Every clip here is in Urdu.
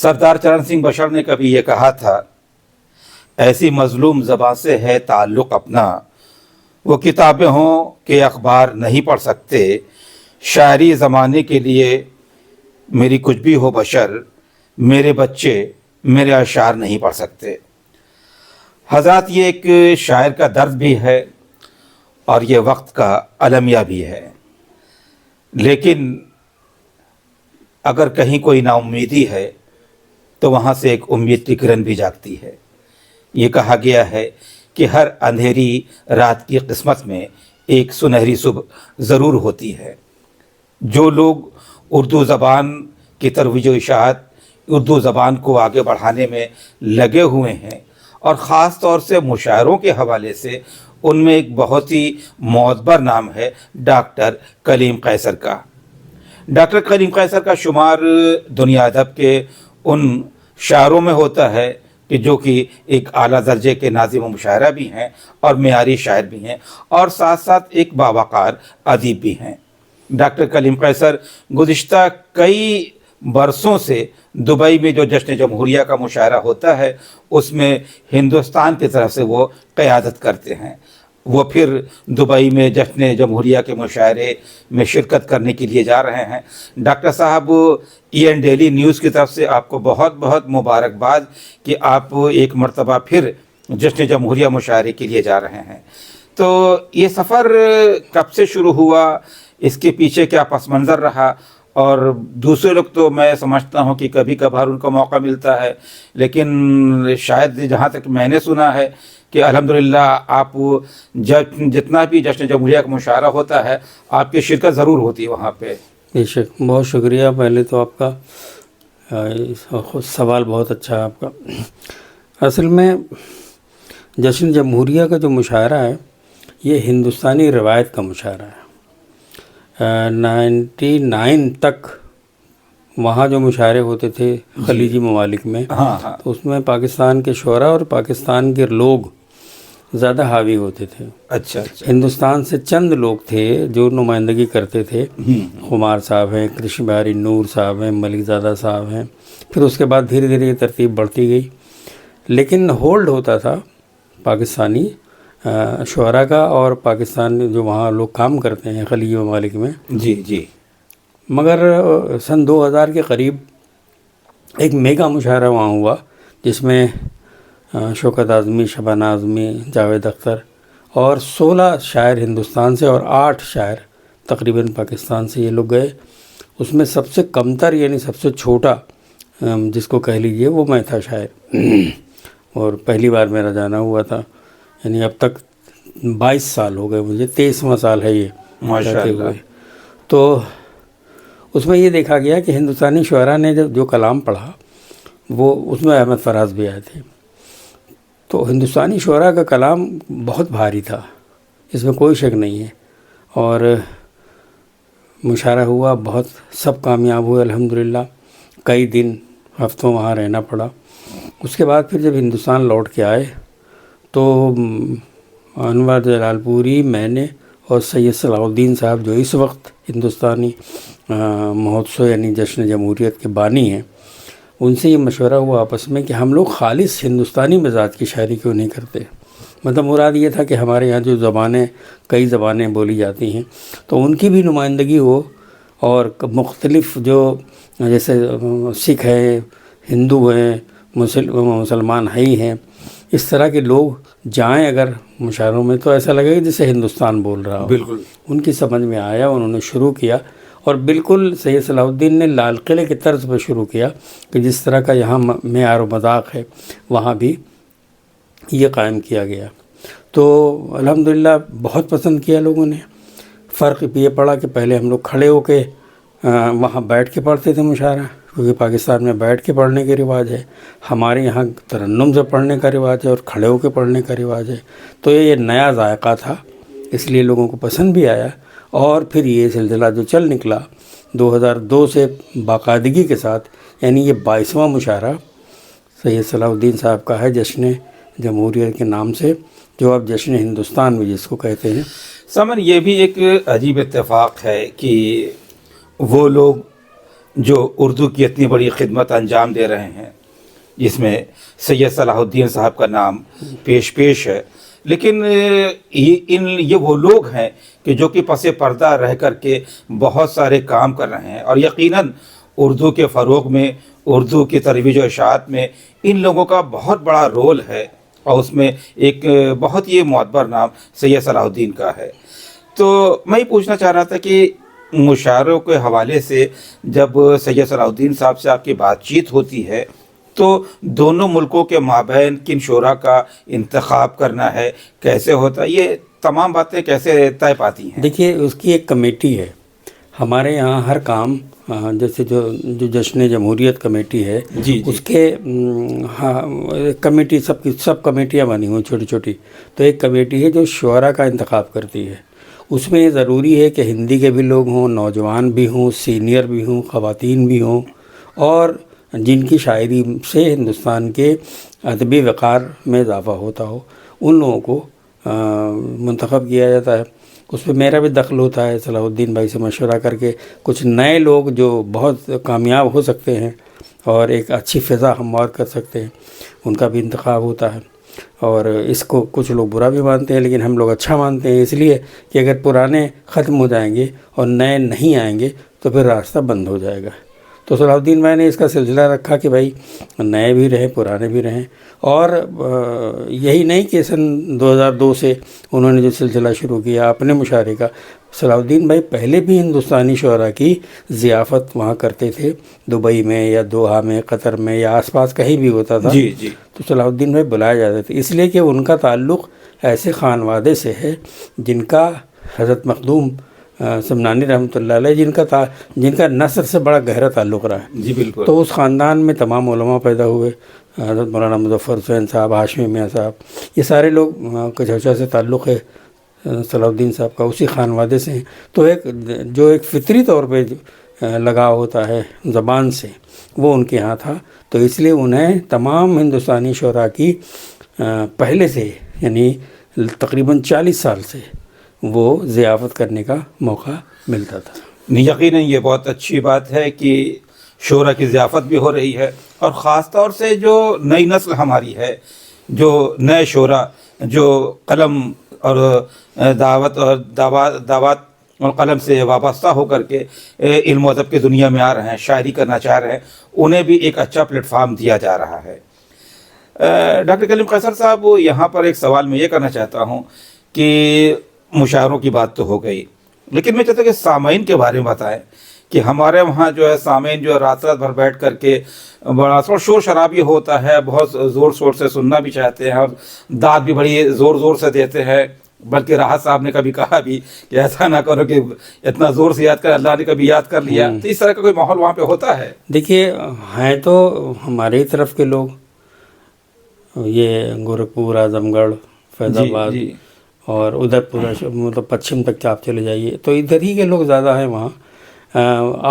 سردار چرن سنگھ بشر نے کبھی یہ کہا تھا، ایسی مظلوم زبان سے ہے تعلق اپنا، وہ کتابیں ہوں کہ اخبار نہیں پڑھ سکتے، شاعری زمانے کے لیے میری کچھ بھی ہو بشر، میرے بچے میرے اشعار نہیں پڑھ سکتے۔ حضرات، یہ ایک شاعر کا درد بھی ہے اور یہ وقت کا المیہ بھی ہے، لیکن اگر کہیں کوئی نا امیدی ہے تو وہاں سے ایک امید کی کرن بھی جاگتی ہے۔ یہ کہا گیا ہے کہ ہر اندھیری رات کی قسمت میں ایک سنہری صبح ضرور ہوتی ہے۔ جو لوگ اردو زبان کی ترویج و اشاعت، اردو زبان کو آگے بڑھانے میں لگے ہوئے ہیں، اور خاص طور سے مشاعروں کے حوالے سے ان میں ایک بہت ہی معتبر نام ہے ڈاکٹر کلیم قیصر کا۔ ڈاکٹر کلیم قیصر کا شمار دنیا ادب کے ان شاعروں میں ہوتا ہے کہ جو کہ ایک اعلیٰ درجے کے ناظم و مشاعرہ بھی ہیں اور معیاری شاعر بھی ہیں، اور ساتھ ساتھ ایک باوقار ادیب بھی ہیں۔ ڈاکٹر کلیم قیصر گزشتہ کئی برسوں سے دبئی میں جو جشن جمہوریہ کا مشاعرہ ہوتا ہے اس میں ہندوستان کی طرف سے وہ قیادت کرتے ہیں۔ وہ پھر دبئی میں جشن جمہوریہ کے مشاعرے میں شرکت کرنے کے لیے جا رہے ہیں۔ ڈاکٹر صاحب، این ڈیلی نیوز کی طرف سے آپ کو بہت بہت مبارکباد کہ آپ ایک مرتبہ پھر جشن جمہوریہ مشاعرے کے لیے جا رہے ہیں۔ تو یہ سفر کب سے شروع ہوا، اس کے پیچھے کیا پس منظر رہا؟ اور دوسرے لوگ تو میں سمجھتا ہوں کہ کبھی کبھار ان کو موقع ملتا ہے، لیکن شاید جہاں تک میں نے سنا ہے کہ الحمدللہ آپ جتنا بھی جشن جمہوریہ کا مشاعرہ ہوتا ہے آپ کی شرکت ضرور ہوتی ہے وہاں پہ۔ بے شک، بہت شکریہ۔ پہلے تو آپ کا خود سوال بہت اچھا ہے آپ کا۔ اصل میں جشن جمہوریہ کا جو مشاعرہ ہے یہ ہندوستانی روایت کا مشاعرہ ہے۔ 99 تک وہاں جو مشاعرے ہوتے تھے خلیجی ممالک میں، تو اس میں پاکستان کے شعراء اور پاکستان کے لوگ زیادہ حاوی ہوتے تھے۔ اچھا۔ ہندوستان سے چند لوگ تھے جو نمائندگی کرتے تھے، خمار صاحب ہیں، کرشن بہاری نور صاحب ہیں، ملک زادہ صاحب ہیں۔ پھر اس کے بعد دھیرے دھیرے یہ ترتیب بڑھتی گئی، لیکن ہولڈ ہوتا تھا پاکستانی شعراء کا اور پاکستان جو وہاں لوگ کام کرتے ہیں خلیجی ممالک میں۔ جی۔ مگر سن 2000 کے قریب ایک میگا مشاعرہ وہاں ہوا جس میں شوکت اعظمی، شبانہ اعظمی، جاوید اختر اور 16 شاعر ہندوستان سے اور 8 شاعر تقریباً پاکستان سے یہ لوگ گئے۔ اس میں سب سے کمتر یعنی سب سے چھوٹا جس کو کہہ لیجئے وہ میں تھا شاعر، اور پہلی بار میرا جانا ہوا تھا، یعنی اب تک 22 سال ہو گئے مجھے، 23واں سال ہے یہ ماشاءاللہ۔ تو اس میں یہ دیکھا گیا کہ ہندوستانی شعراء نے جو کلام پڑھا وہ اس میں احمد فراز بھی آئے تھے، تو ہندوستانی شعراء کا کلام بہت بھاری تھا، اس میں کوئی شک نہیں ہے۔ اور مشاعرہ ہوا، بہت سب کامیاب ہوئے الحمدللہ، کئی دن ہفتوں وہاں رہنا پڑا۔ اس کے بعد پھر جب ہندوستان لوٹ کے آئے تو انور جلال پوری، میں نے اور سید صلاح الدین صاحب جو اس وقت ہندوستانی مہوتسو یعنی جشن جمہوریت کے بانی ہیں، ان سے یہ مشورہ ہوا آپس میں کہ ہم لوگ خالص ہندوستانی مزاج کی شاعری کیوں نہیں کرتے۔ مطلب مراد یہ تھا کہ ہمارے یہاں جو کئی زبانیں بولی جاتی ہیں تو ان کی بھی نمائندگی ہو، اور مختلف جو جیسے سکھ ہیں، ہندو ہیں، مسلمان ہی ہیں، اس طرح کے لوگ جائیں اگر مشاعروں میں تو ایسا لگے کہ جسے ہندوستان بول رہا ہو۔ بالکل ان کی سمجھ میں آیا، انہوں نے شروع کیا، اور بالکل سید صلاح الدین نے لال قلعے کی طرز پر شروع کیا کہ جس طرح کا یہاں معیار و مذاق ہے وہاں بھی یہ قائم کیا گیا۔ تو الحمدللہ بہت پسند کیا لوگوں نے۔ فرق یہ پڑا کہ پہلے ہم لوگ کھڑے ہو کے وہاں بیٹھ کے پڑھتے تھے مشاعرہ، کیونکہ پاکستان میں بیٹھ کے پڑھنے کے رواج ہے، ہمارے یہاں ترنم سے پڑھنے کا رواج ہے اور کھڑے ہو کے پڑھنے کا رواج ہے۔ تو یہ نیا ذائقہ تھا، اس لیے لوگوں کو پسند بھی آیا، اور پھر یہ سلسلہ جو چل نکلا 2002 سے باقاعدگی کے ساتھ، یعنی یہ 22واں مشاعرہ سید صلاح الدین صاحب کا ہے جشن جمہوریت کے نام سے، جو اب جشن ہندوستان بھی جس کو کہتے ہیں۔ سمن، یہ بھی ایک عجیب اتفاق ہے کہ وہ لوگ جو اردو کی اتنی بڑی خدمت انجام دے رہے ہیں، جس میں سید صلاح الدین صاحب کا نام پیش ہے، لیکن یہ وہ لوگ ہیں کہ جو کہ پس پردہ رہ کر کے بہت سارے کام کر رہے ہیں، اور یقیناً اردو کے فروغ میں، اردو کی ترویج و اشاعت میں ان لوگوں کا بہت بڑا رول ہے، اور اس میں ایک بہت ہی معتبر نام سید صلاح الدین کا ہے۔ تو میں یہ پوچھنا چاہ رہا تھا کہ مشاعروں کے حوالے سے جب سید صلاح الدین صاحب سے آپ کی بات چیت ہوتی ہے تو دونوں ملکوں کے مابین کن شعراء کا انتخاب کرنا ہے، کیسے ہوتا ہے، یہ تمام باتیں کیسے طے پاتی ہیں؟ دیکھیے اس کی ایک کمیٹی ہے ہمارے یہاں، ہر کام جیسے جو جشن جمہوریت کمیٹی ہے، اس کے کمیٹی سب کمیٹیاں بنی ہوئی چھوٹی چھوٹی، تو ایک کمیٹی ہے جو شعراء کا انتخاب کرتی ہے۔ اس میں یہ ضروری ہے کہ ہندی کے بھی لوگ ہوں، نوجوان بھی ہوں، سینئر بھی ہوں، خواتین بھی ہوں، اور جن کی شاعری سے ہندوستان کے ادبی وقار میں اضافہ ہوتا ہو، ان لوگوں کو منتخب کیا جاتا ہے۔ اس میں میرا بھی دخل ہوتا ہے، صلاح الدین بھائی سے مشورہ کر کے کچھ نئے لوگ جو بہت کامیاب ہو سکتے ہیں اور ایک اچھی فضا ہموار کر سکتے ہیں، ان کا بھی انتخاب ہوتا ہے۔ اور اس کو کچھ لوگ برا بھی مانتے ہیں، لیکن ہم لوگ اچھا مانتے ہیں، اس لیے کہ اگر پرانے ختم ہو جائیں گے اور نئے نہیں آئیں گے تو پھر راستہ بند ہو جائے گا۔ تو صلاح الدین بھائی نے اس کا سلسلہ رکھا کہ بھائی نئے بھی رہیں، پرانے بھی رہیں، اور یہی نہیں کہ سن 2002 سے انہوں نے جو سلسلہ شروع کیا اپنے مشاعرے کا، صلاح الدین بھائی پہلے بھی ہندوستانی شعراء کی ضیافت وہاں کرتے تھے، دبئی میں یا دوحہ میں، قطر میں، یا آس پاس کہیں بھی ہوتا تھا، تو صلاح الدین بھائی بلائے جاتے تھے، اس لیے کہ ان کا تعلق ایسے خانوادے سے ہے جن کا حضرت مخدوم سمنانی رحمۃ اللہ علیہ جن کا نثر سے بڑا گہرا تعلق رہا ہے۔ جی بالکل۔ تو اس خاندان میں تمام علماء پیدا ہوئے، حضرت مولانا مظفر حسین صاحب، ہاشمی میاں صاحب، یہ سارے لوگ کچھوچا سے تعلق ہے صلاح الدین صاحب کا، اسی خانوادے سے ہیں۔ تو ایک فطری طور پہ لگاؤ ہوتا ہے زبان سے، وہ ان کے ہاں تھا، تو اس لیے انہیں تمام ہندوستانی شعراء کی پہلے سے، یعنی تقریباً 40 سال سے وہ ضیافت کرنے کا موقع ملتا تھا۔ یقیناً یہ بہت اچھی بات ہے کہ شعراء کی ضیافت بھی ہو رہی ہے، اور خاص طور سے جو نئی نسل ہماری ہے، جو نئے شعراء جو قلم اور دعوت اور قلم سے وابستہ ہو کر کے علم و ادب کی دنیا میں آ رہے ہیں، شاعری کرنا چاہ رہے ہیں، انہیں بھی ایک اچھا پلیٹ فارم دیا جا رہا ہے۔ ڈاکٹر کلیم قیصر صاحب، یہاں پر ایک سوال میں یہ کرنا چاہتا ہوں کہ مشاعروں کی بات تو ہو گئی، لیکن میں چاہتا ہوں کہ سامعین کے بارے میں بتائیں کہ ہمارے وہاں جو ہے سامعین جو رات رات بھر بیٹھ کر کے بڑا شور شرابی ہوتا ہے، بہت زور شور سے سننا بھی چاہتے ہیں، اور داد بھی بڑی زور زور سے دیتے ہیں، بلکہ راحت صاحب نے کبھی کہا بھی کہ ایسا نہ کرو کہ اتنا زور سے یاد کر، اللہ نے کبھی یاد کر لیا، تو اس طرح کا کوئی ماحول وہاں پہ ہوتا ہے؟ دیکھیے ہیں تو ہماری طرف کے لوگ، یہ گورکھپور، اعظم گڑھ، فیض آباد، اور ادھر پورا مطلب پچھم تک آپ چلے جائیے تو ادھر ہی کے لوگ زیادہ ہیں وہاں۔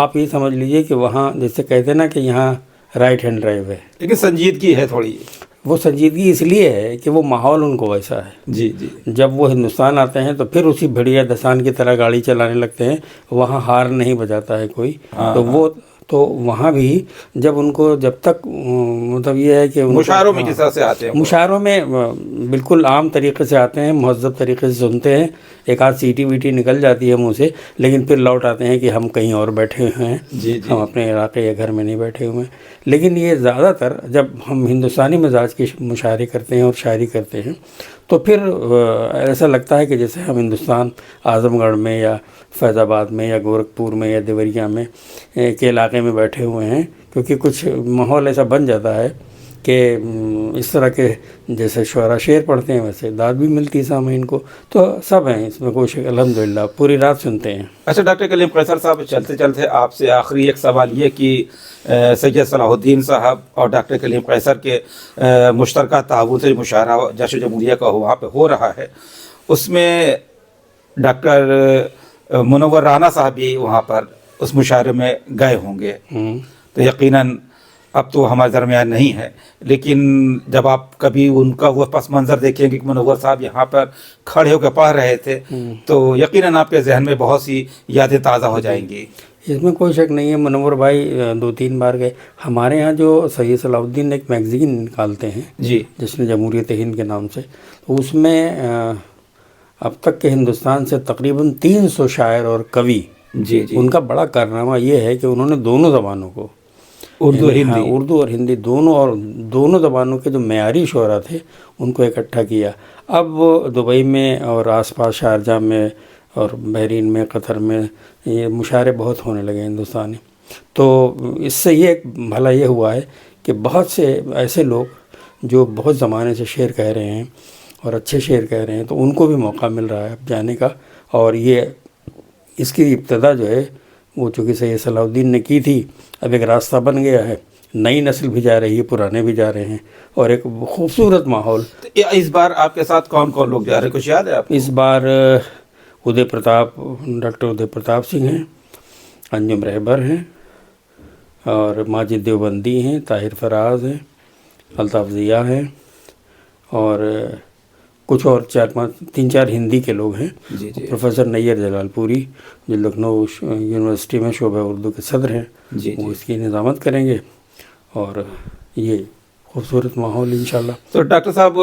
آپ یہ سمجھ لیجئے کہ وہاں جیسے کہتے ہیں نا کہ یہاں رائٹ ہینڈ ڈرائیو ہے، لیکن سنجیدگی ہے تھوڑی۔ وہ سنجیدگی اس لیے ہے کہ وہ ماحول ان کو ویسا ہے۔ جی جی۔ جب وہ ہندوستان آتے ہیں تو پھر اسی بھڑیا دسان کی طرح گاڑی چلانے لگتے ہیں، وہاں ہار نہیں بجاتا ہے کوئی، تو وہاں بھی جب تک مطلب یہ ہے کہ مشاعروں میں کس طرح سے آتے ہیں؟ مشاعروں میں بالکل عام طریقے سے آتے ہیں، مہذب طریقے سے سنتے ہیں، ایک آدھ سیٹی ویٹی نکل جاتی ہے منہ سے، لیکن پھر لوٹ آتے ہیں کہ ہم کہیں اور بیٹھے ہوئے ہیں، ہم اپنے علاقے یا گھر میں نہیں بیٹھے ہوئے ہیں۔ لیکن یہ زیادہ تر جب ہم ہندوستانی مزاج کے مشاعرے کرتے ہیں اور شاعری کرتے ہیں تو پھر ایسا لگتا ہے کہ جیسے ہم ہندوستان اعظم گڑھ میں یا فیض آباد میں یا گورکھپور میں یا دیوریا میں کے علاقے میں بیٹھے ہوئے ہیں، کیونکہ کچھ ماحول ایسا بن جاتا ہے کہ اس طرح کے جیسے شعراء شعر پڑھتے ہیں ویسے داد بھی ملتی ہے سامعین کو، تو سب ہیں اس میں کوشش، الحمدللہ پوری رات سنتے ہیں۔ اچھا ڈاکٹر کلیم قیصر صاحب، چلتے چلتے آپ سے آخری ایک سوال یہ کہ سید صلاح الدین صاحب اور ڈاکٹر کلیم قیصر کے مشترکہ تعاون سے مشاعرہ جشن جمہوریہ کا وہاں پہ ہو رہا ہے، اس میں ڈاکٹر منور رانا صاحب بھی وہاں پر اس مشاعرے میں گئے ہوں گے، تو یقیناً اب تو ہمارے درمیان نہیں ہے، لیکن جب آپ کبھی ان کا وہ پس منظر دیکھیں گے کہ منور صاحب یہاں پر کھڑے ہو کے پڑھ رہے تھے، تو یقیناً آپ کے ذہن میں بہت سی یادیں تازہ ہو جائیں گی۔ اس میں کوئی شک نہیں ہے. منور بھائی 2-3 بار گئے. ہمارے ہاں جو سید صلاح الدین ایک میگزین نکالتے ہیں جی جشن جمہوریت ہند کے نام سے، تو اس میں اب تک کے ہندوستان سے تقریباً 300 شاعر اور کوی، جی جی ان کا بڑا کارنامہ یہ ہے کہ انہوں نے دونوں زبانوں کو، اردو ہاں ہندی اردو اور ہندی دونوں، اور دونوں زبانوں کے جو معیاری شعراء تھے ان کو اکٹھا کیا. اب وہ دبئی میں اور آس پاس شارجہ میں اور بحرین میں، قطر میں یہ مشاعرے بہت ہونے لگے ہندوستانی. تو اس سے یہ بھلا یہ ہوا ہے کہ بہت سے ایسے لوگ جو بہت زمانے سے شعر کہہ رہے ہیں اور اچھے شعر کہہ رہے ہیں، تو ان کو بھی موقع مل رہا ہے اب جانے کا. اور یہ اس کی ابتدا جو ہے وہ چونکہ سید صلاح الدین نے کی تھی، اب ایک راستہ بن گیا ہے، نئی نسل بھی جا رہی ہے، پرانے بھی جا رہے ہیں، اور ایک خوبصورت ماحول. اس بار آپ کے ساتھ کون کون لوگ جا رہے ہیں، کچھ یاد ہے آپ کو؟ اس بار ادے پرتاپ، ڈاکٹر ادے پرتاپ سنگھ ہیں، انجم رہبر ہیں، اور ماجد دیوبندی ہیں، طاہر فراز ہیں، الطاف ضیاء ہیں، اور کچھ اور 3-4 ہندی کے لوگ ہیں. جی جی پروفیسر نیر جلال پوری جو لکھنؤ یونیورسٹی میں شعبہ اردو کے صدر ہیں، جی وہ جی. اس کی نظامت کریں گے، اور یہ خوبصورت ماحول انشاءاللہ. تو ڈاکٹر صاحب،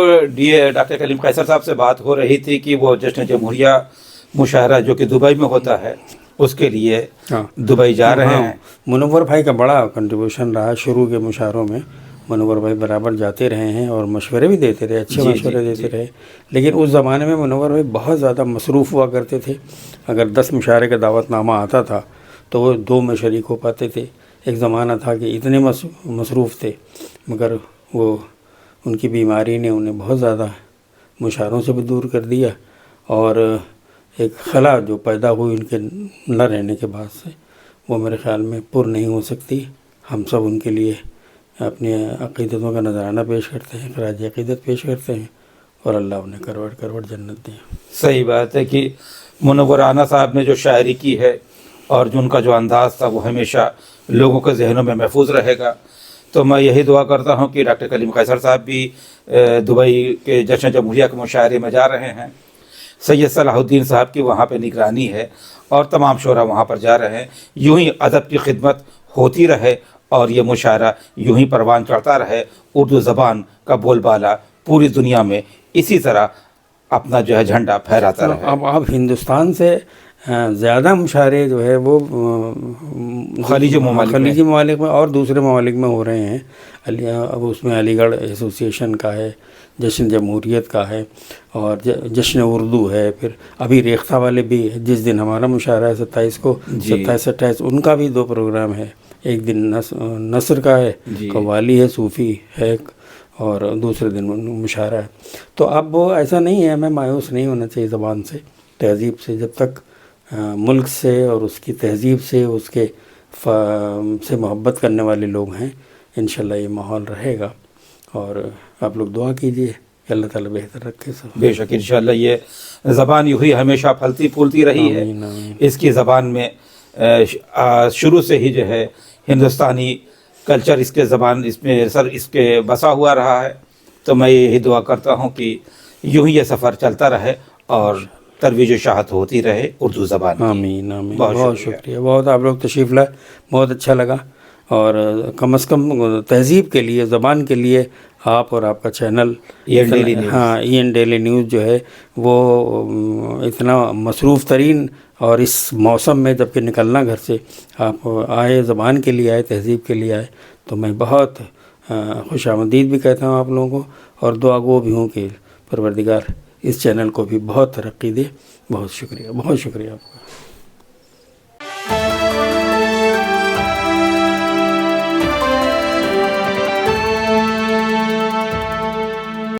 ڈاکٹر کلیم قیصر صاحب سے بات ہو رہی تھی کہ وہ جشن جمہوریہ مشاعرہ جو کہ دبئی میں ہوتا ہے اس کے لیے ہاں دبئی جا رہے ہاں، ہیں. منور بھائی کا بڑا کنٹریبیوشن رہا شروع کے مشاعروں میں. منور بھائی برابر جاتے رہے ہیں اور مشورے بھی دیتے رہے، اچھے جی مشورے جی دیتے رہے. لیکن اس زمانے میں منور بھائی بہت زیادہ مصروف ہوا کرتے تھے. اگر 10 مشاعرے کا دعوت نامہ آتا تھا تو وہ 2 میں شریک ہو پاتے تھے. ایک زمانہ تھا کہ اتنے مصروف تھے، مگر وہ ان کی بیماری نے انہیں بہت زیادہ مشاعروں سے بھی دور کر دیا، اور ایک خلا جو پیدا ہوئی ان کے نہ رہنے کے بعد سے، وہ میرے خیال میں پر نہیں ہو سکتی. ہم سب ان کے لیے اپنی عقیدتوں کا نذرانہ پیش کرتے ہیں، خراج عقیدت پیش کرتے ہیں، اور اللہ انہیں کروڑ کروڑ جنت دیں. صحیح بات ہے کہ منور رانا صاحب نے جو شاعری کی ہے اور جو ان کا جو انداز تھا وہ ہمیشہ لوگوں کے ذہنوں میں محفوظ رہے گا. تو میں یہی دعا کرتا ہوں کہ ڈاکٹر کلیم قیصر صاحب بھی دبئی کے جشن جمہوریہ کے مشاعرے میں جا رہے ہیں. سید صلاح الدین صاحب کی وہاں پہ نگرانی ہے اور تمام شعراء وہاں پر جا رہے ہیں. یوں ہی ادب کی خدمت ہوتی رہے اور یہ مشاعرہ یوں ہی پروان چڑھتا رہے. اردو زبان کا بول بالا پوری دنیا میں اسی طرح اپنا جو ہے جھنڈا پھہراتا رہے. اب ہندوستان سے زیادہ مشاعرے جو ہے وہ خلیجی ممالک میں اور دوسرے ممالک میں ہو رہے ہیں. اب اس میں علی گڑھ ایسوسیشن کا ہے، جشن جمہوریت کا ہے، اور جشن اردو ہے. پھر ابھی ریختہ والے بھی جس دن ہمارا مشاعرہ ہے 27 کو، 27-28 ان کا بھی 2 پروگرام ہے. ایک دن نثر کا ہے، قوالی ہے، صوفی ہے، اور دوسرے دن مشاعرہ ہے. تو اب وہ ایسا نہیں ہے، ہمیں مایوس نہیں ہونا چاہیے زبان سے، تہذیب سے. جب تک ملک سے اور اس کی تہذیب سے، اس کے سے محبت کرنے والے لوگ ہیں، انشاءاللہ یہ ماحول رہے گا. اور آپ لوگ دعا کیجئے کہ اللہ تعالیٰ بہتر رکھے سب. بے شک انشاءاللہ یہ زبان یوں ہی ہمیشہ پھلتی پھولتی رہی ہے. آمین آمین. اس کی زبان میں شروع سے ہی جو ہے ہندوستانی کلچر اس کے زبان اس کے بسا ہوا رہا ہے. تو میں یہی دعا کرتا ہوں کہ یوں ہی یہ سفر چلتا رہے اور ترویج و اشاعت ہوتی رہے اردو زبان کی. آمین آمین. بہت شکریہ. بہت آپ لوگ تشریف لائے، بہت اچھا لگا. اور کم از کم تہذیب کے لیے، زبان کے لیے آپ اور آپ کا چینل EN ڈیلی نیوز جو ہے وہ اتنا مصروف ترین، اور اس موسم میں جب کہ نکلنا گھر سے آپ آئے، زبان کے لیے آئے، تہذیب کے لیے آئے، تو میں بہت خوش آمدید بھی کہتا ہوں آپ لوگوں کو، اور دعا گو بھی ہوں کہ پروردگار اس چینل کو بھی بہت ترقی دے. بہت شکریہ، بہت شکریہ آپ کا.